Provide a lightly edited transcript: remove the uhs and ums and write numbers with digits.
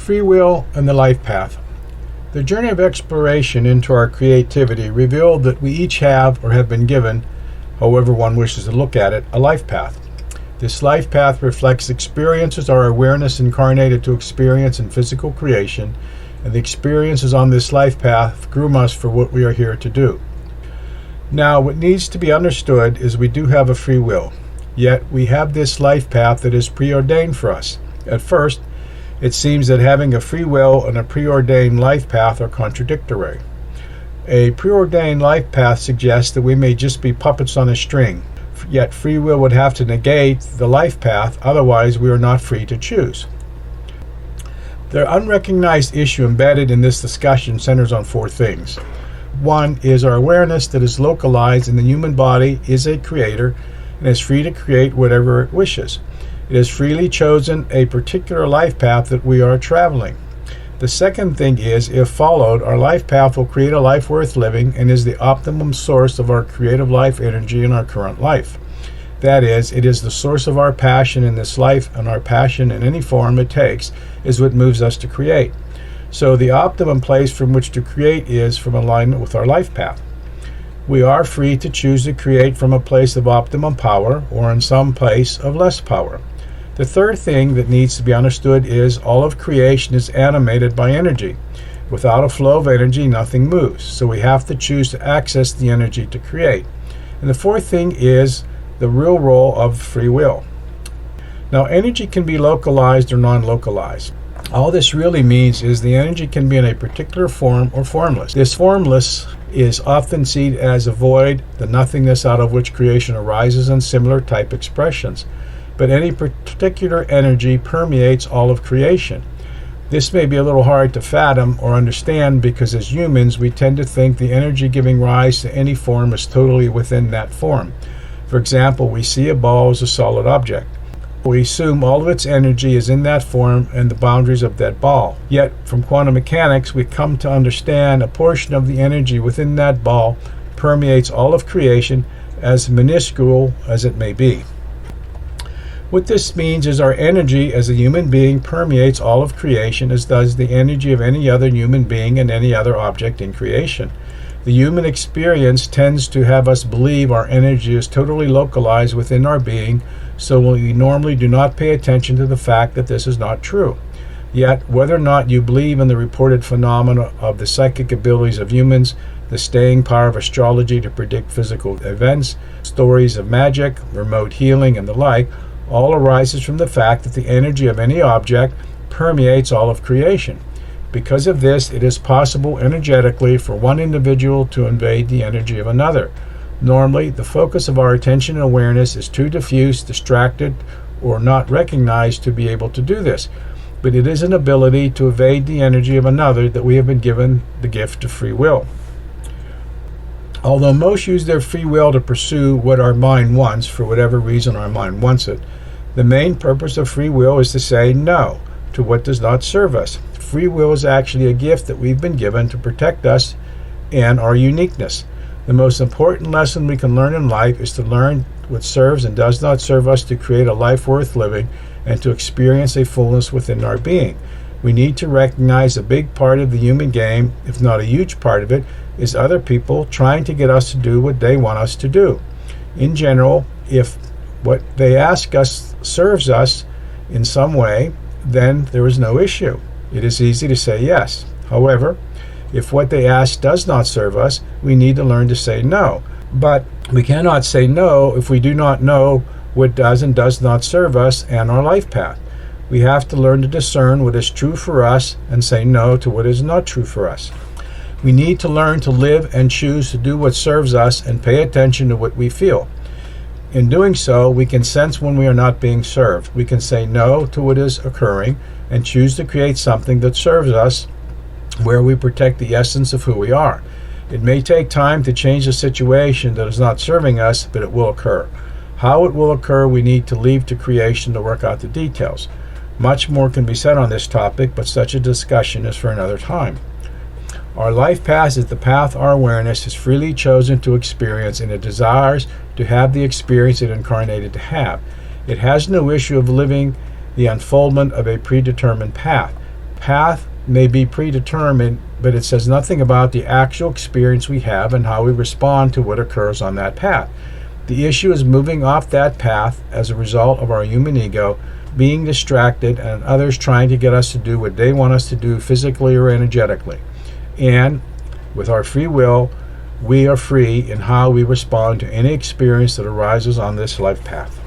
Free will and the life path. The journey of exploration into our creativity revealed that we each have or have been given, however one wishes to look at it, a life path. This life path reflects experiences our awareness incarnated to experience in physical creation, and the experiences on this life path groom us for what we are here to do. Now, what needs to be understood is we do have a free will, yet we have this life path that is preordained for us. At first, it seems that having a free will and a preordained life path are contradictory. A preordained life path suggests that we may just be puppets on a string, yet free will would have to negate the life path, otherwise we are not free to choose. The unrecognized issue embedded in this discussion centers on four things. One is our awareness that is localized in the human body is a creator and is free to create whatever it wishes. It has freely chosen a particular life path that we are traveling. The second thing is, if followed, our life path will create a life worth living and is the optimum source of our creative life energy in our current life. That is, it is the source of our passion in this life, and our passion in any form it takes is what moves us to create. So the optimum place from which to create is from alignment with our life path. We are free to choose to create from a place of optimum power or in some place of less power. The third thing that needs to be understood is all of creation is animated by energy. Without a flow of energy, nothing moves. So we have to choose to access the energy to create. And the fourth thing is the real role of free will. Now, energy can be localized or non-localized. All this really means is the energy can be in a particular form or formless. This formless is often seen as a void, the nothingness out of which creation arises, and similar type expressions. But any particular energy permeates all of creation. This may be a little hard to fathom or understand because as humans we tend to think the energy giving rise to any form is totally within that form. For example, we see a ball as a solid object. We assume all of its energy is in that form and the boundaries of that ball. Yet, from quantum mechanics, we come to understand a portion of the energy within that ball permeates all of creation, as minuscule as it may be. What this means is our energy as a human being permeates all of creation, as does the energy of any other human being and any other object in creation. The human experience tends to have us believe our energy is totally localized within our being, so we normally do not pay attention to the fact that this is not true. Yet, whether or not you believe in the reported phenomena of the psychic abilities of humans, the staying power of astrology to predict physical events, stories of magic, remote healing, and the like, all arises from the fact that the energy of any object permeates all of creation. Because of this, it is possible energetically for one individual to invade the energy of another. Normally, the focus of our attention and awareness is too diffuse, distracted, or not recognized to be able to do this. But it is an ability to evade the energy of another that we have been given the gift of free will. Although most use their free will to pursue what our mind wants, for whatever reason our mind wants it, the main purpose of free will is to say no to what does not serve us. Free will is actually a gift that we've been given to protect us and our uniqueness. The most important lesson we can learn in life is to learn what serves and does not serve us to create a life worth living and to experience a fullness within our being. We need to recognize a big part of the human game, if not a huge part of it, is other people trying to get us to do what they want us to do. In general, if what they ask us serves us in some way, then there is no issue. It is easy to say yes. However, if what they ask does not serve us, we need to learn to say no. But we cannot say no if we do not know what does and does not serve us and our life path. We have to learn to discern what is true for us and say no to what is not true for us. We need to learn to live and choose to do what serves us and pay attention to what we feel. In doing so, we can sense when we are not being served. We can say no to what is occurring and choose to create something that serves us, where we protect the essence of who we are. It may take time to change a situation that is not serving us, but it will occur. How it will occur, we need to leave to creation to work out the details. Much more can be said on this topic, but such a discussion is for another time. Our life path is the path our awareness is freely chosen to experience, and it desires to have the experience it incarnated to have. It has no issue of living the unfoldment of a predetermined path. path may be predetermined, but it says nothing about the actual experience we have and how we respond to what occurs on that path. The issue is moving off that path as a result of our human ego being distracted and others trying to get us to do what they want us to do physically or energetically. And with our free will, we are free in how we respond to any experience that arises on this life path.